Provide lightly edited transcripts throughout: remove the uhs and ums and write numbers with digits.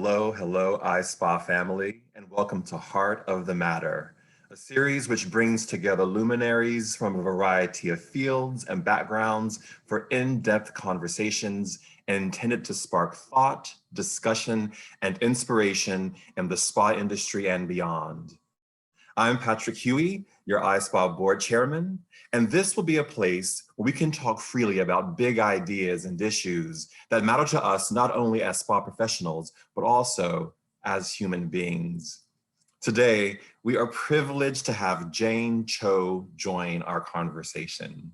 Hello, ISPA family, and welcome to Heart of the Matter, a series which brings together luminaries from a variety of fields and backgrounds for in-depth conversations intended to spark thought, discussion, and inspiration in the spa industry and beyond. I'm Patrick Huey, your ISPA board chairman, and this will be a place where we can talk freely about big ideas and issues that matter to us not only as spa professionals, but also as human beings. Today, we are privileged to have Jane Cho join our conversation.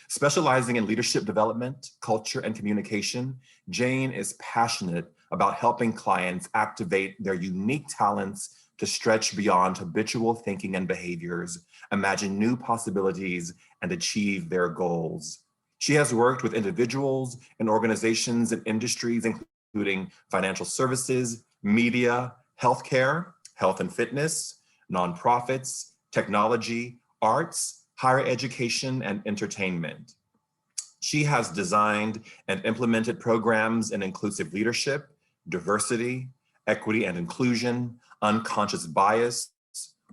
Specializing in leadership development, culture, and communication, Jane is passionate about helping clients activate their unique talents to stretch beyond habitual thinking and behaviors, imagine new possibilities, and achieve their goals. She has worked with individuals and organizations and industries, including financial services, media, healthcare, health and fitness, nonprofits, technology, arts, higher education, and entertainment. She has designed and implemented programs in inclusive leadership, diversity, equity and inclusion, unconscious bias,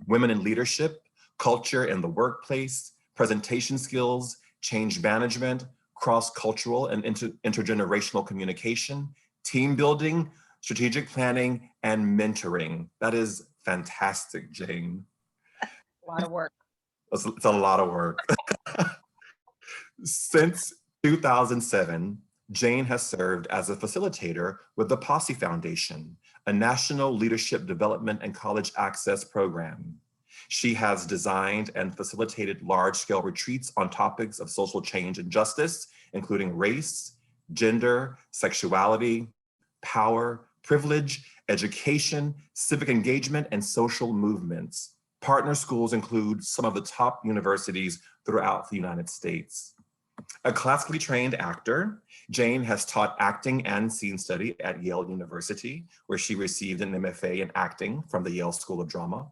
women in leadership, culture in the workplace, presentation skills, change management, cross-cultural and intergenerational communication, team building, strategic planning, and mentoring. That is fantastic, Jane. A lot of work. It's a lot of work. Since 2007, Jane has served as a facilitator with the Posse Foundation, a national leadership development and college access program. She has designed and facilitated large-scale retreats on topics of social change and justice, including race, gender, sexuality, power, privilege, education, civic engagement, and social movements. Partner schools include some of the top universities throughout the United States. A classically trained actor, Jane has taught acting and scene study at Yale University, where she received an MFA in acting from the Yale School of Drama.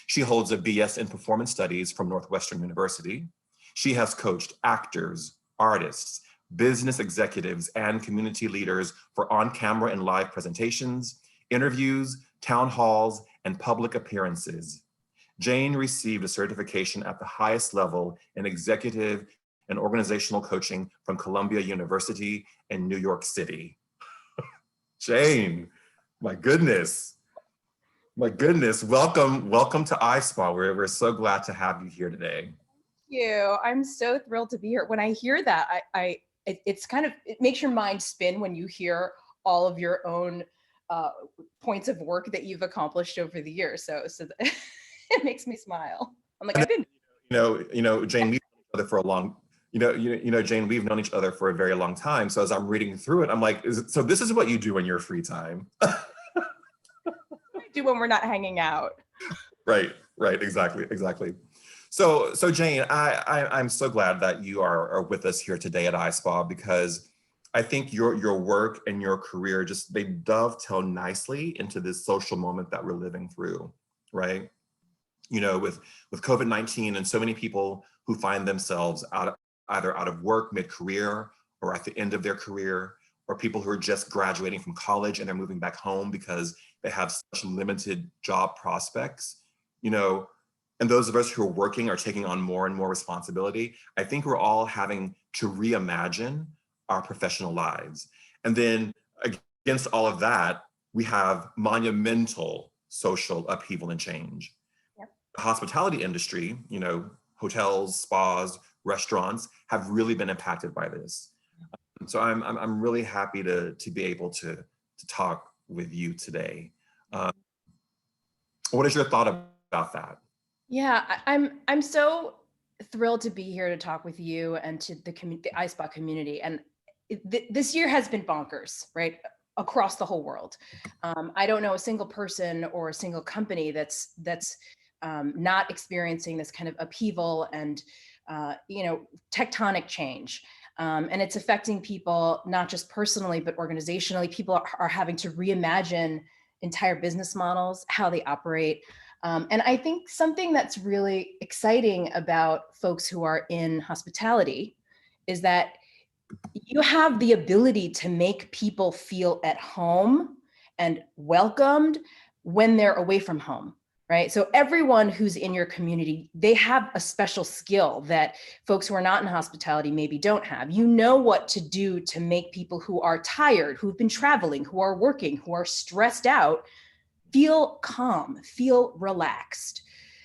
She holds a BS in Performance Studies from Northwestern University. She has coached actors, artists, business executives, and community leaders for on-camera and live presentations, interviews, town halls, and public appearances. Jane received a certification at the highest level in executive and organizational coaching from Columbia University in New York City. Jane, my goodness, welcome to ISPA. We're so glad to have you here today. Thank you. I'm so thrilled to be here. When I hear that, it makes your mind spin when you hear all of your own points of work that you've accomplished over the years. So it makes me smile. I'm like, I've been. Jane, we've known each other for a long. Jane, we've known each other for a very long time. So as I'm reading through it, I'm like, so this is what you do in your free time? I do when we're not hanging out. Right, exactly. So Jane, I'm so glad that you are with us here today at ISPA, because I think your work and your career they dovetail nicely into this social moment that we're living through, right? With COVID-19 and so many people who find themselves either out of work mid-career or at the end of their career, or people who are just graduating from college and they're moving back home because they have such limited job prospects, and those of us who are working are taking on more and more responsibility. I think we're all having to reimagine our professional lives. And then against all of that, we have monumental social upheaval and change. Yep. The hospitality industry, hotels, spas, restaurants have really been impacted by this. So I'm really happy to be able to talk with you today. What is your thought about that? Yeah, I'm so thrilled to be here to talk with you and to the ISPA community. And this year has been bonkers, right? Across the whole world. I don't know a single person or a single company that's not experiencing this kind of upheaval and tectonic change. And it's affecting people, not just personally, but organizationally. People are having to reimagine entire business models, how they operate. And I think something that's really exciting about folks who are in hospitality is that you have the ability to make people feel at home and welcomed when they're away from home, right? So everyone who's in your community, they have a special skill that folks who are not in hospitality maybe don't have. You know what to do to make people who are tired, who've been traveling, who are working, who are stressed out, feel calm, feel relaxed.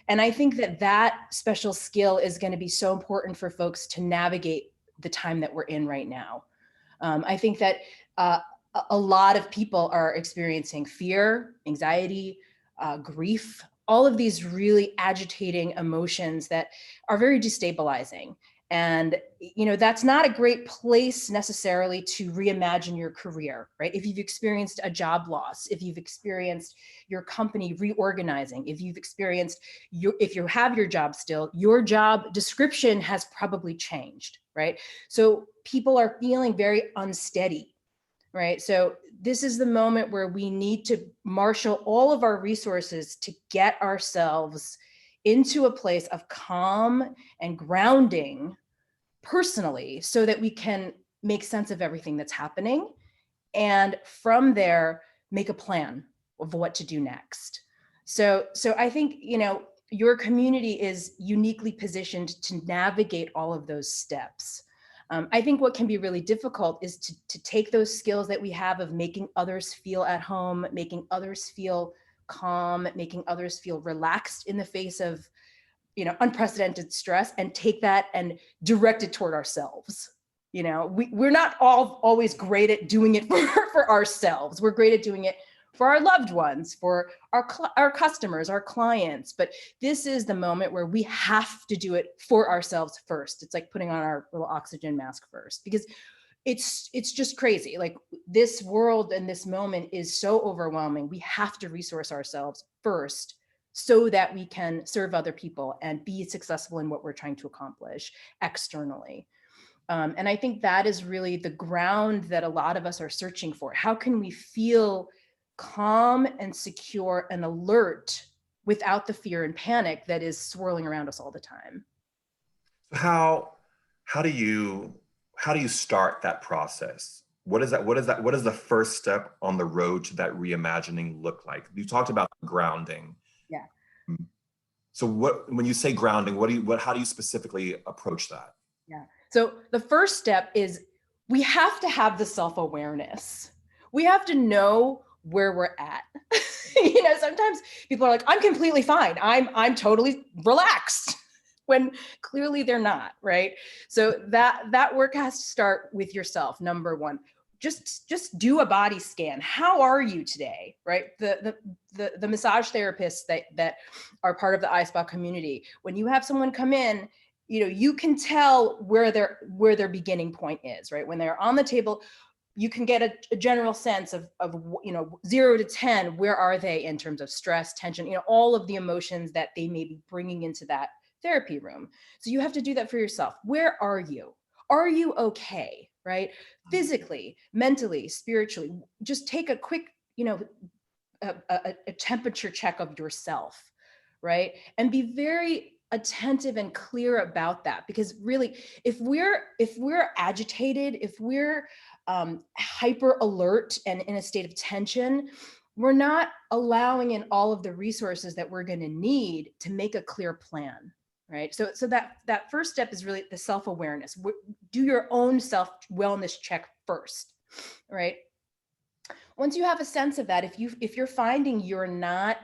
And I think that that special skill is going to be so important for folks to navigate the time that we're in right now. I think that a lot of people are experiencing fear, anxiety, grief, all of these really agitating emotions that are very destabilizing. And, that's not a great place necessarily to reimagine your career, right? If you've experienced a job loss, if you've experienced your company reorganizing, if you've experienced, if you have your job still, your job description has probably changed, right? So people are feeling very unsteady, right? So this is the moment where we need to marshal all of our resources to get ourselves into a place of calm and grounding personally so that we can make sense of everything that's happening. And from there, make a plan of what to do next. So I think, your community is uniquely positioned to navigate all of those steps. I think what can be really difficult is to take those skills that we have of making others feel at home, making others feel calm, making others feel relaxed in the face of, unprecedented stress, and take that and direct it toward ourselves. We're not always great at doing it for ourselves. We're great at doing it for our loved ones, for our customers, our clients. But this is the moment where we have to do it for ourselves first. It's like putting on our little oxygen mask first, because it's just crazy. Like, this world and this moment is so overwhelming. We have to resource ourselves first so that we can serve other people and be successful in what we're trying to accomplish externally. And I think that is really the ground that a lot of us are searching for. How can we feel calm and secure and alert without the fear and panic that is swirling around us all the time? So how do you start that process? What is the first step on the road to that reimagining look like? You talked about grounding. Yeah. So when you say grounding, how do you specifically approach that? Yeah. So the first step is we have to have the self-awareness. We have to know where we're at. Sometimes people are like, I'm completely fine. I'm totally relaxed, when clearly they're not, right? So that work has to start with yourself. Number one, just do a body scan. How are you today, right? The massage therapists that are part of the ISPA community, when you have someone come in, you can tell where their beginning point is, right? When they're on the table, you can get a general sense of 0 to 10, where are they in terms of stress, tension, all of the emotions that they may be bringing into that therapy room. So you have to do that for yourself. Where are you? Are you okay, right? Physically, mentally, spiritually. Just take a quick, a temperature check of yourself, right? And be very attentive and clear about that, because really, if we're agitated, if we're hyper alert and in a state of tension, we're not allowing in all of the resources that we're going to need to make a clear plan, right? So that first step is really the self-awareness. Do your own self wellness check first, right? Once you have a sense of that, if you're finding you're not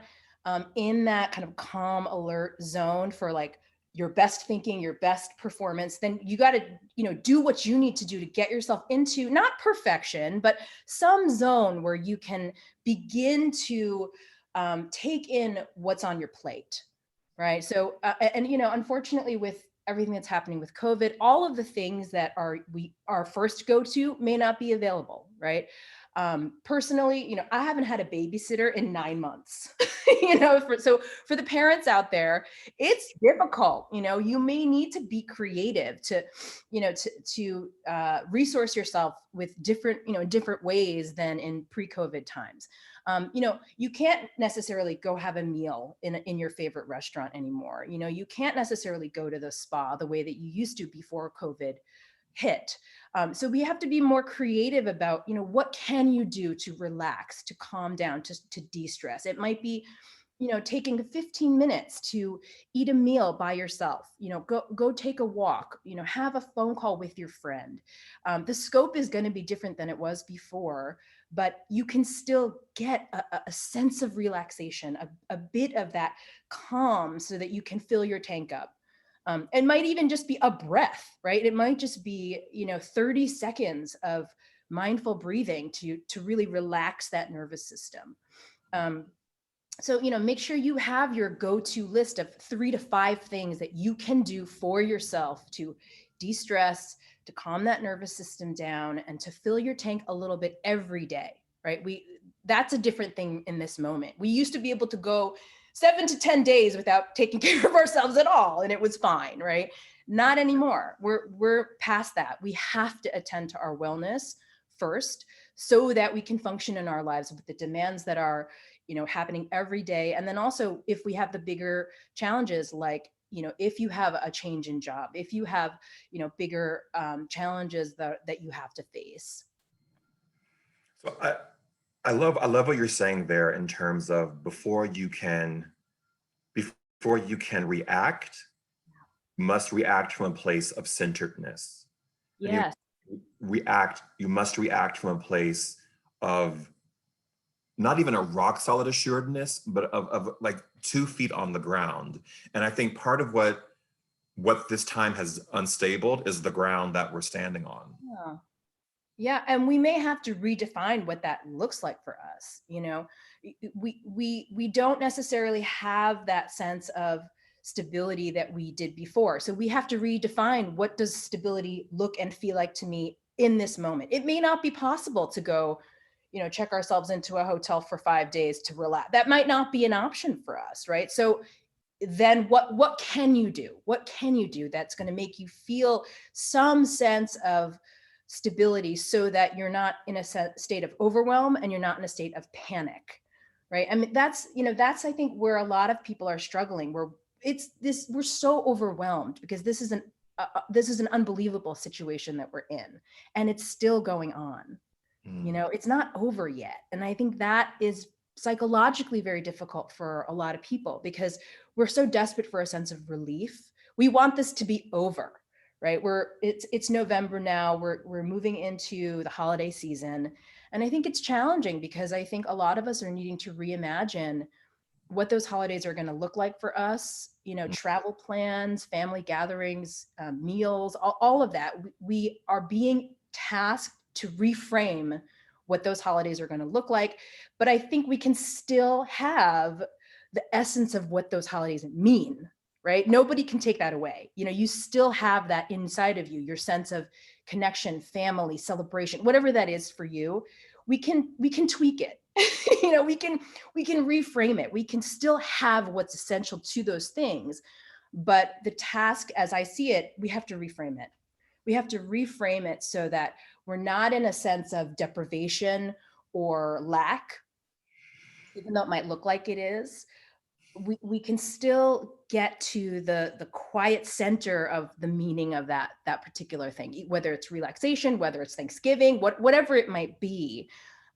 in that kind of calm, alert zone for like your best thinking, your best performance, then you got to, do what you need to do to get yourself into not perfection, but some zone where you can begin to take in what's on your plate, right? So, unfortunately, with everything that's happening with COVID, all of the things that our first go-to may not be available, right? Personally, I haven't had a babysitter in 9 months. So for the parents out there, it's difficult. You may need to be creative to resource yourself with different ways than in pre-COVID times. You can't necessarily go have a meal in your favorite restaurant anymore. You can't necessarily go to the spa the way that you used to before COVID hit. So we have to be more creative about, what can you do to relax, to calm down, to de-stress. It might be, taking 15 minutes to eat a meal by yourself, go take a walk, have a phone call with your friend. The scope is going to be different than it was before, but you can still get a sense of relaxation, a bit of that calm so that you can fill your tank up. It might even just be a breath, right? It might just be, 30 seconds of mindful breathing to really relax that nervous system. So, make sure you have your go-to list of 3 to 5 things that you can do for yourself to de-stress, to calm that nervous system down, and to fill your tank a little bit every day, right? That's a different thing in this moment. We used to be able to go 7 to 10 days without taking care of ourselves at all, and it was fine, right? Not anymore. We're past that. We have to attend to our wellness first so that we can function in our lives with the demands that are happening every day. And then also if we have the bigger challenges, like, if you have a change in job, if you have, bigger challenges that you have to face. So I love what you're saying there in terms of before you can react, you must react from a place of centeredness. And Yes. you must react from a place of not even a rock solid assuredness, but of like 2 feet on the ground. And I think part of what this time has unstabled is the ground that we're standing on. Yeah. Yeah, and we may have to redefine what that looks like for us. We don't necessarily have that sense of stability that we did before. So we have to redefine, what does stability look and feel like to me in this moment. It may not be possible to go, check ourselves into a hotel for 5 days to relax. That might not be an option for us, right? So then what can you do? What can you do that's going to make you feel some sense of stability so that you're not in a state of overwhelm and you're not in a state of panic, right? I mean, that's I think where a lot of people are struggling, where we're so overwhelmed because this is an unbelievable situation that we're in, and it's still going on. It's not over yet. And I think that is psychologically very difficult for a lot of people because we're so desperate for a sense of relief. We want this to be over, right? It's November now. We're moving into the holiday season. And I think it's challenging because I think a lot of us are needing to reimagine what those holidays are going to look like for us, travel plans, family gatherings, meals, all of that. We are being tasked to reframe what those holidays are going to look like. But I think we can still have the essence of what those holidays mean, right? Nobody can take that away. You still have that inside of you, your sense of connection, family, celebration, whatever that is for you. We can tweak it. We can reframe it. We can still have what's essential to those things. But the task, as I see it, we have to reframe it. We have to reframe it so that we're not in a sense of deprivation or lack, even though it might look like it is. We can still get to the quiet center of the meaning of that particular thing, whether it's relaxation, whether it's Thanksgiving, whatever it might be.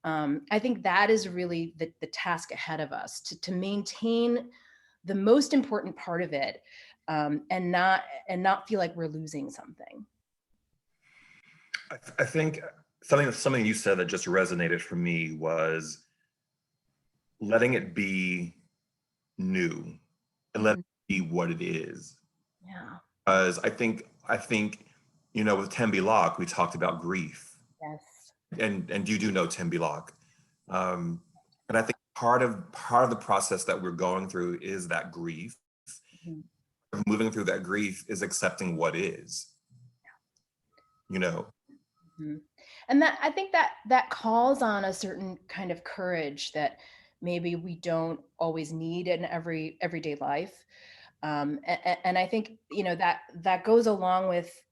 I think that is really the task ahead of us, to maintain the most important part of it, and not feel like we're losing something. I think something you said that just resonated for me was letting it be new and let Mhm. it be what it is. Yeah. Because I think with Tembi Locke we talked about grief, Yes. and you do know Tembi Locke, and I think part of the process that we're going through is that grief. Mhm. Moving through that grief is accepting what is. You know. Mhm. And that, I think that calls on a certain kind of courage that maybe we don't always need in everyday life. And I think that goes along with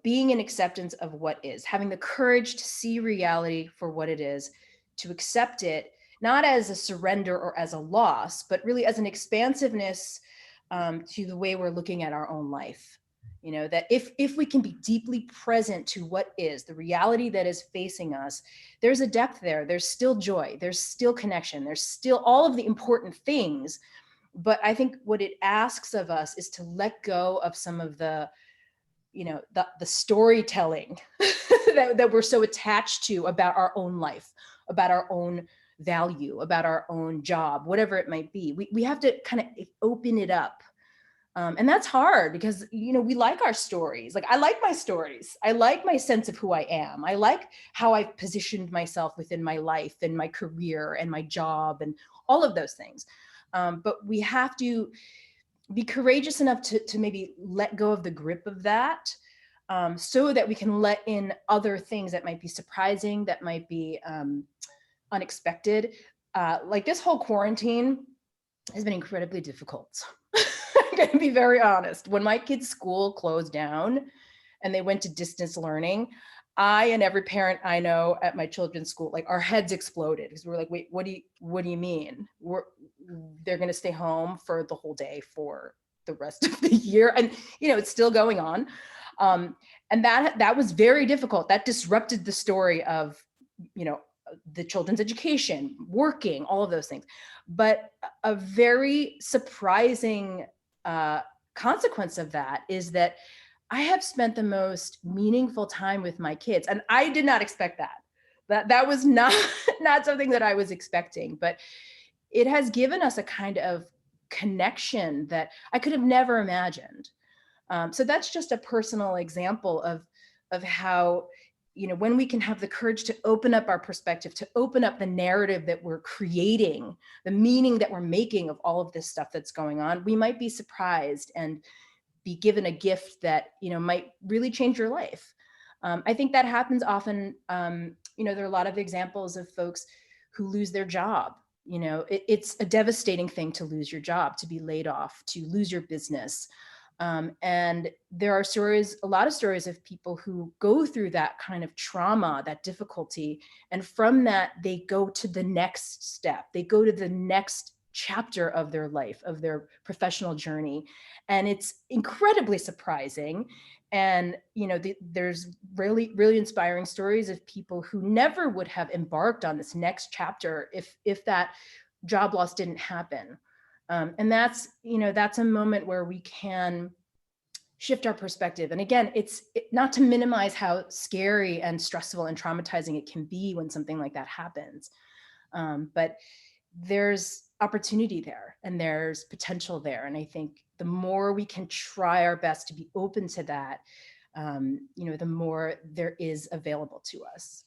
being in acceptance of what is, having the courage to see reality for what it is, to accept it not as a surrender or as a loss, but really as an expansiveness, to the way we're looking at our own life. that if we can be deeply present to what is the reality that is facing us, there's a depth there. There's still joy. There's still connection. There's still all of the important things. But I think what it asks of us is to let go of some of the storytelling that we're so attached to about our own life, about our own value, about our own job, whatever it might be. We have to kind of open it up. And that's hard because, we like our stories. Like, I like my stories. I like my sense of who I am. I like how I've positioned myself within my life and my career and my job and all of those things. But we have to be courageous enough to maybe let go of the grip of that, so that we can let in other things that might be surprising, that might be unexpected. Like, this whole quarantine has been incredibly difficult. I'm going to be very honest. When my kids' school closed down and they went to distance learning, I and every parent I know at my children's school, like, our heads exploded because we were like, wait, what do you mean? They're going to stay home for the whole day for the rest of the year? And, it's still going on. And that was very difficult. That disrupted the story of, the children's education, working, all of those things. But a very surprising consequence of that is that I have spent the most meaningful time with my kids. And I did not expect that. That was not something that I was expecting, but it has given us a kind of connection that I could have never imagined. So that's just a personal example of how, when we can have the courage to open up our perspective, to open up the narrative that we're creating, the meaning that we're making of all of this stuff that's going on, we might be surprised and be given a gift that, might really change your life. I think that happens often. There are a lot of examples of folks who lose their job. It's a devastating thing to lose your job, to be laid off, to lose your business. And there are a lot of stories of people who go through that kind of trauma, that difficulty. And from that, they go to the next step. They go to the next chapter of their life, of their professional journey. And it's incredibly surprising. And, there's really, really inspiring stories of people who never would have embarked on this next chapter if that job loss didn't happen. And that's a moment where we can shift our perspective. And again, it's not to minimize how scary and stressful and traumatizing it can be when something like that happens. But there's opportunity there and there's potential there. And I think the more we can try our best to be open to that, the more there is available to us.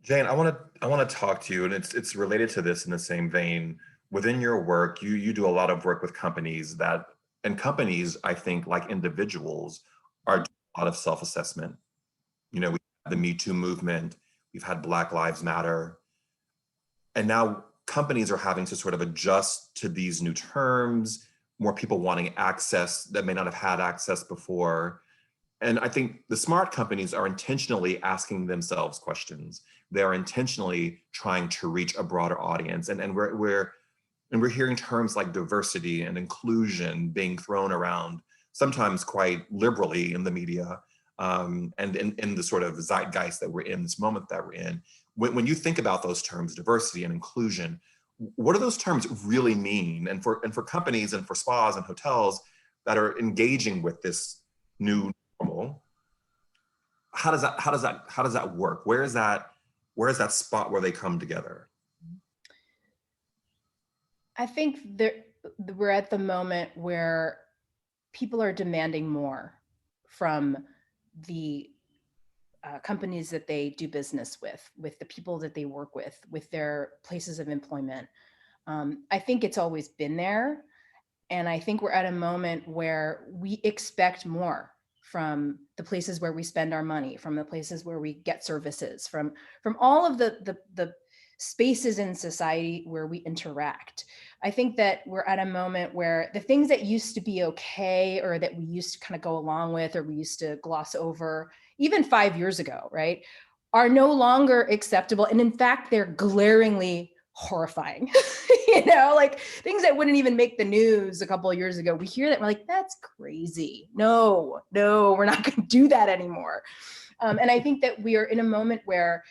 Jane, I want to talk to you, and it's related to this in the same vein. Within your work, you do a lot of work with companies companies, I think, like individuals, are doing a lot of self-assessment. We have the Me Too movement, we've had Black Lives Matter, and now companies are having to sort of adjust to these new terms, more people wanting access that may not have had access before. And I think the smart companies are intentionally asking themselves questions. They are intentionally trying to reach a broader audience. And we're hearing terms like diversity and inclusion being thrown around, sometimes quite liberally in the media, and in the sort of zeitgeist that we're in, this moment that we're in. When you think about those terms, diversity and inclusion, what do those terms really mean? And for companies and for spas and hotels that are engaging with this new normal, how does that work? Where is that spot where they come together? I think we're at the moment where people are demanding more from the companies that they do business with the people that they work with their places of employment. I think it's always been there. And I think we're at a moment where we expect more from the places where we spend our money, from the places where we get services, from all of the spaces in society where we interact. I think that we're at a moment where the things that used to be okay, or that we used to kind of go along with, or we used to gloss over, even 5 years ago, right, are no longer acceptable. And in fact, they're glaringly horrifying. Like things that wouldn't even make the news a couple of years ago. We hear that, we're like, that's crazy. No, we're not going to do that anymore. And I think that we are in a moment where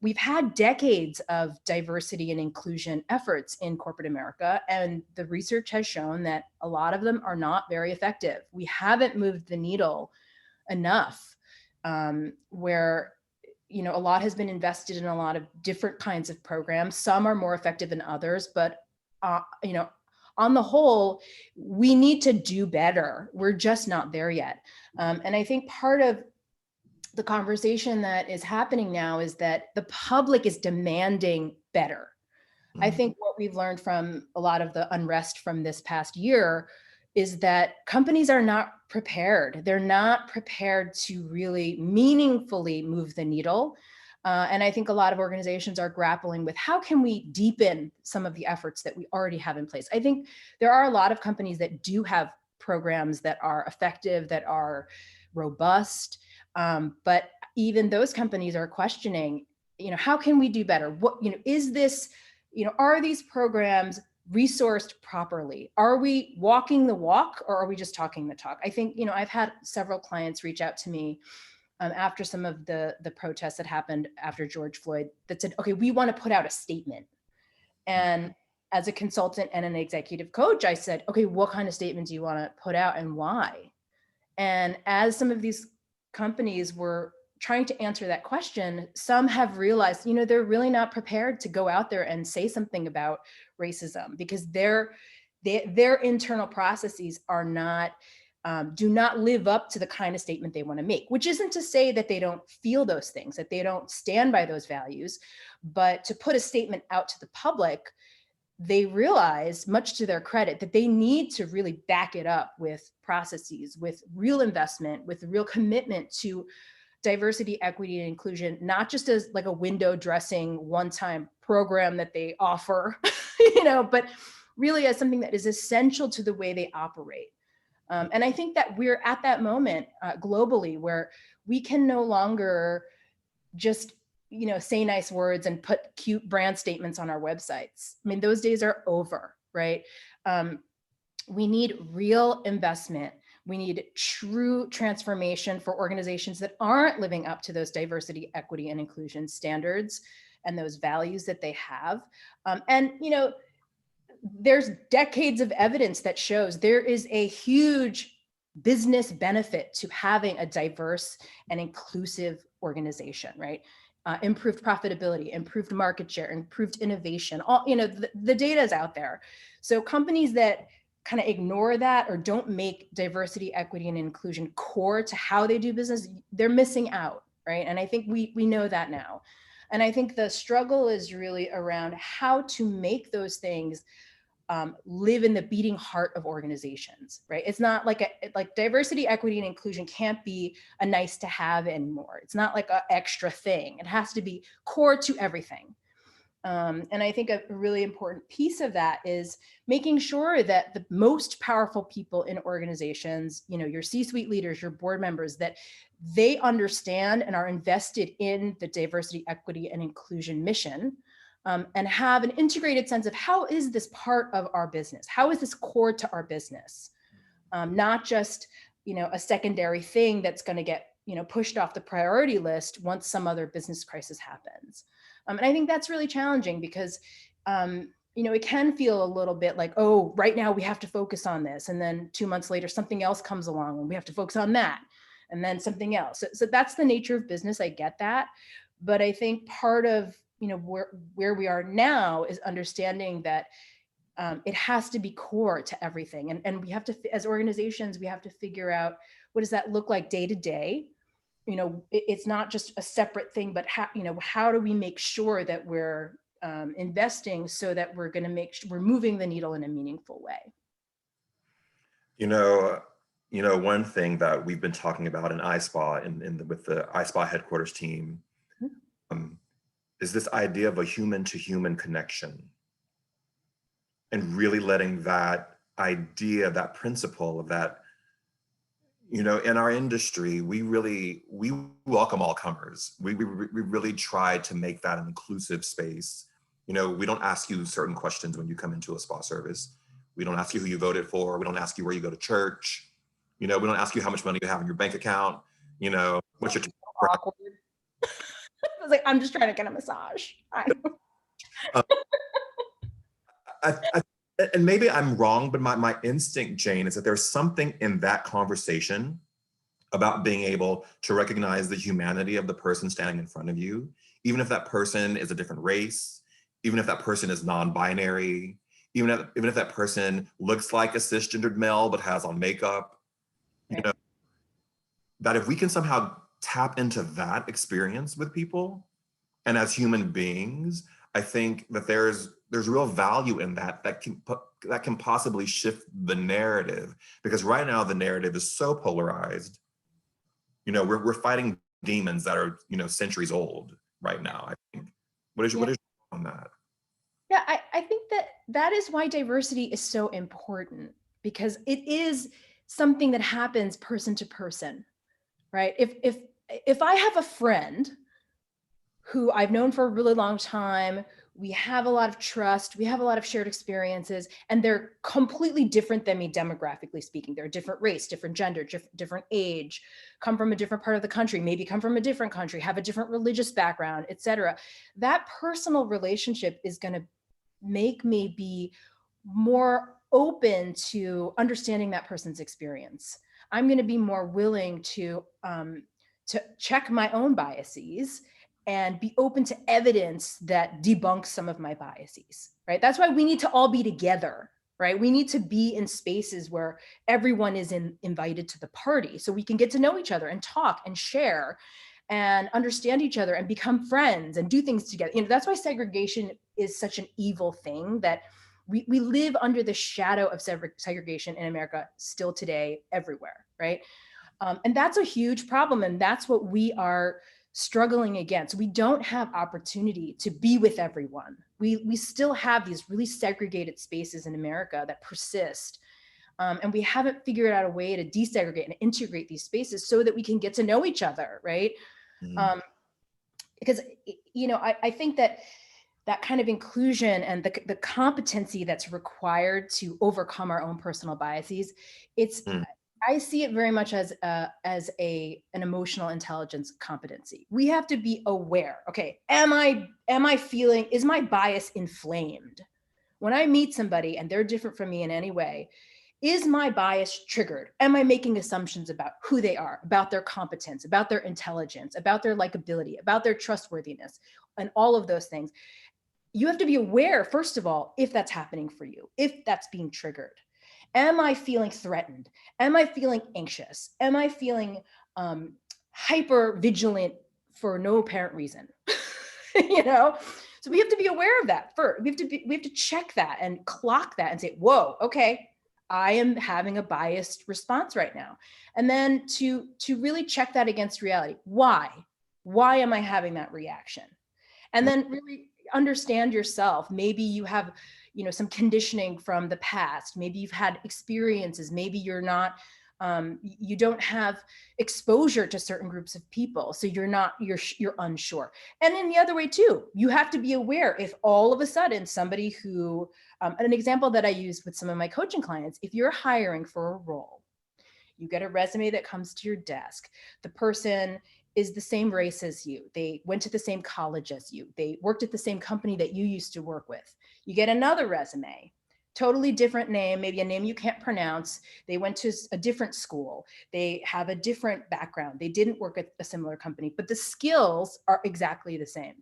we've had decades of diversity and inclusion efforts in corporate America, and the research has shown that a lot of them are not very effective. We haven't moved the needle enough, where a lot has been invested in a lot of different kinds of programs. Some are more effective than others, but on the whole, we need to do better. We're just not there yet. And I think part of the conversation that is happening now is that the public is demanding better. I think what we've learned from a lot of the unrest from this past year is that companies are not prepared. They're not prepared to really meaningfully move the needle. And I think a lot of organizations are grappling with how can we deepen some of the efforts that we already have in place. I think there are a lot of companies that do have programs that are effective, that are robust. But even those companies are questioning, how can we do better? What, is this, are these programs resourced properly? Are we walking the walk, or are we just talking the talk? I think, I've had several clients reach out to me after some of the protests that happened after George Floyd that said, okay, we want to put out a statement. And as a consultant and an executive coach, I said, okay, what kind of statement do you want to put out and why? And as some of these companies were trying to answer that question, some have realized, they're really not prepared to go out there and say something about racism because their internal processes are not, do not live up to the kind of statement they want to make, which isn't to say that they don't feel those things, that they don't stand by those values, but to put a statement out to the public, they realize, much to their credit, that they need to really back it up with processes, with real investment, with real commitment to diversity, equity, and inclusion, not just as like a window dressing one-time program that they offer, but really as something that is essential to the way they operate. And I think that we're at that moment globally where we can no longer just say nice words and put cute brand statements on our websites. I mean, those days are over, right? We need real investment. We need true transformation for organizations that aren't living up to those diversity, equity, and inclusion standards and those values that they have. And there's decades of evidence that shows there is a huge business benefit to having a diverse and inclusive organization, right? Improved profitability, improved market share, improved innovation, all, the data is out there. So companies that kind of ignore that or don't make diversity, equity, and inclusion core to how they do business, they're missing out, right? And I think we know that now. And I think the struggle is really around how to make those things live in the beating heart of organizations, right? It's not like diversity, equity, and inclusion can't be a nice to have anymore. It's not like an extra thing. It has to be core to everything. And I think a really important piece of that is making sure that the most powerful people in organizations, your C-suite leaders, your board members, that they understand and are invested in the diversity, equity, and inclusion mission. And have an integrated sense of how is this part of our business? How is this core to our business? Not just, a secondary thing that's going to get, pushed off the priority list once some other business crisis happens. And I think that's really challenging because, it can feel a little bit like, oh, right now we have to focus on this. And then 2 months later, something else comes along and we have to focus on that. And then something else. So that's the nature of business. I get that. But I think part of where we are now is understanding that it has to be core to everything. And we have to, as organizations, we have to figure out what does that look like day to day. It's not just a separate thing, but how do we make sure that we're investing so that we're going to make sure we're moving the needle in a meaningful way. One thing that we've been talking about in ISPA with the ISPA headquarters team, is this idea of a human to human connection and really letting that idea, that principle of that, in our industry, we welcome all comers. We really try to make that an inclusive space We don't ask you certain questions when you come into a spa service. We don't ask you who you voted for. We don't ask you where you go to church. We don't ask you how much money you have in your bank account. What's your Awkward. I was like, I'm just trying to get a massage. I, and maybe I'm wrong, but my instinct, Jane, is that there's something in that conversation about being able to recognize the humanity of the person standing in front of you, even if that person is a different race, even if that person is non-binary, even if that person looks like a cisgendered male but has on makeup, that if we can somehow tap into that experience with people and as human beings, I think that there's real value in that can possibly shift the narrative, because right now the narrative is so polarized. We're fighting demons that are centuries old right now. I think. What is your on that? Yeah, I think that is why diversity is so important, because it is something that happens person to person, right? If I have a friend who I've known for a really long time, we have a lot of trust, we have a lot of shared experiences, and they're completely different than me demographically speaking. They're a different race, different gender, different age, come from a different part of the country, maybe come from a different country, have a different religious background, etc. That personal relationship is going to make me be more open to understanding that person's experience. I'm going to be more willing to check my own biases and be open to evidence that debunks some of my biases, right? That's why we need to all be together, right? We need to be in spaces where everyone is invited to the party so we can get to know each other and talk and share and understand each other and become friends and do things together. That's why segregation is such an evil thing, that we live under the shadow of segregation in America still today everywhere, right? And that's a huge problem. And that's what we are struggling against. We don't have opportunity to be with everyone. We still have these really segregated spaces in America that persist. And we haven't figured out a way to desegregate and integrate these spaces so that we can get to know each other, right? Because, I think that kind of inclusion and the competency that's required to overcome our own personal biases, I see it very much as an emotional intelligence competency. We have to be aware. Okay, is my bias inflamed? When I meet somebody and they're different from me in any way, is my bias triggered? Am I making assumptions about who they are, about their competence, about their intelligence, about their likability, about their trustworthiness, and all of those things? You have to be aware, first of all, if that's happening for you, if that's being triggered. Am I feeling threatened? Am I feeling anxious? Am I feeling hyper vigilant for no apparent reason? So we have to be aware of that first. We have to check that and clock that and say, whoa, okay, I am having a biased response right now. And then to really check that against reality. Why am I having that reaction? And then really understand yourself. Maybe you have some conditioning from the past. Maybe you've had experiences. Maybe you're not, you don't have exposure to certain groups of people. So you're unsure. And in the other way too, you have to be aware if all of a sudden somebody who, an example that I use with some of my coaching clients, if you're hiring for a role, you get a resume that comes to your desk, the person is the same race as you. They went to the same college as you. They worked at the same company that you used to work with. You get another resume, totally different name, maybe a name you can't pronounce. They went to a different school. They have a different background. They didn't work at a similar company, but the skills are exactly the same.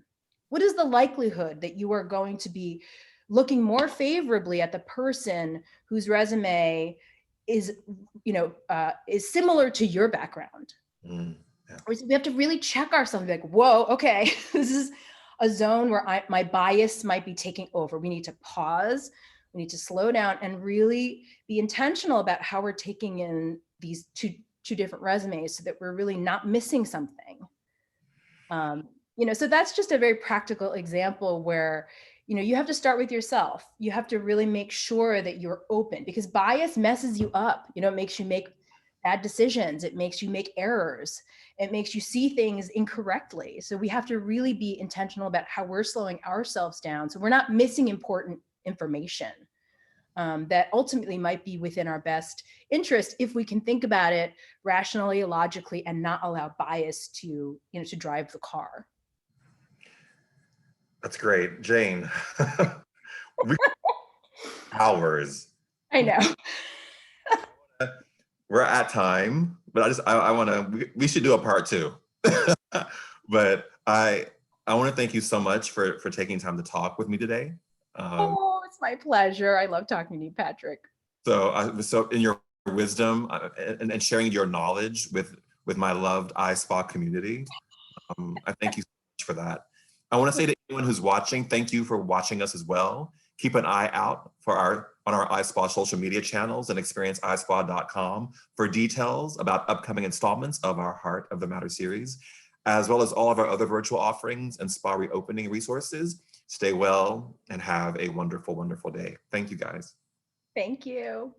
What is the likelihood that you are going to be looking more favorably at the person whose resume is similar to your background? Yeah. We have to really check ourselves, like, whoa, okay, this is a zone where my bias might be taking over. We need to pause. We need to slow down and really be intentional about how we're taking in these two different resumes so that we're really not missing something. So that's just a very practical example where, you have to start with yourself. You have to really make sure that you're open, because bias messes you up. It makes you make bad decisions. It makes you make errors. It makes you see things incorrectly. So we have to really be intentional about how we're slowing ourselves down so we're not missing important information that ultimately might be within our best interest if we can think about it rationally, logically, and not allow bias to, to drive the car. That's great. Jane, we hours. I know. We're at time, but I want to, we should do a part two. But I want to thank you so much for taking time to talk with me today. Oh, it's my pleasure. I love talking to you, Patrick. So in your wisdom and sharing your knowledge with my loved ISPA community, I thank you so much for that. I want to say to anyone who's watching, thank you for watching us as well. Keep an eye out for on our ISPA social media channels and experienceispa.com for details about upcoming installments of our Heart of the Matter series, as well as all of our other virtual offerings and spa reopening resources. Stay well and have a wonderful, wonderful day. Thank you, guys. Thank you.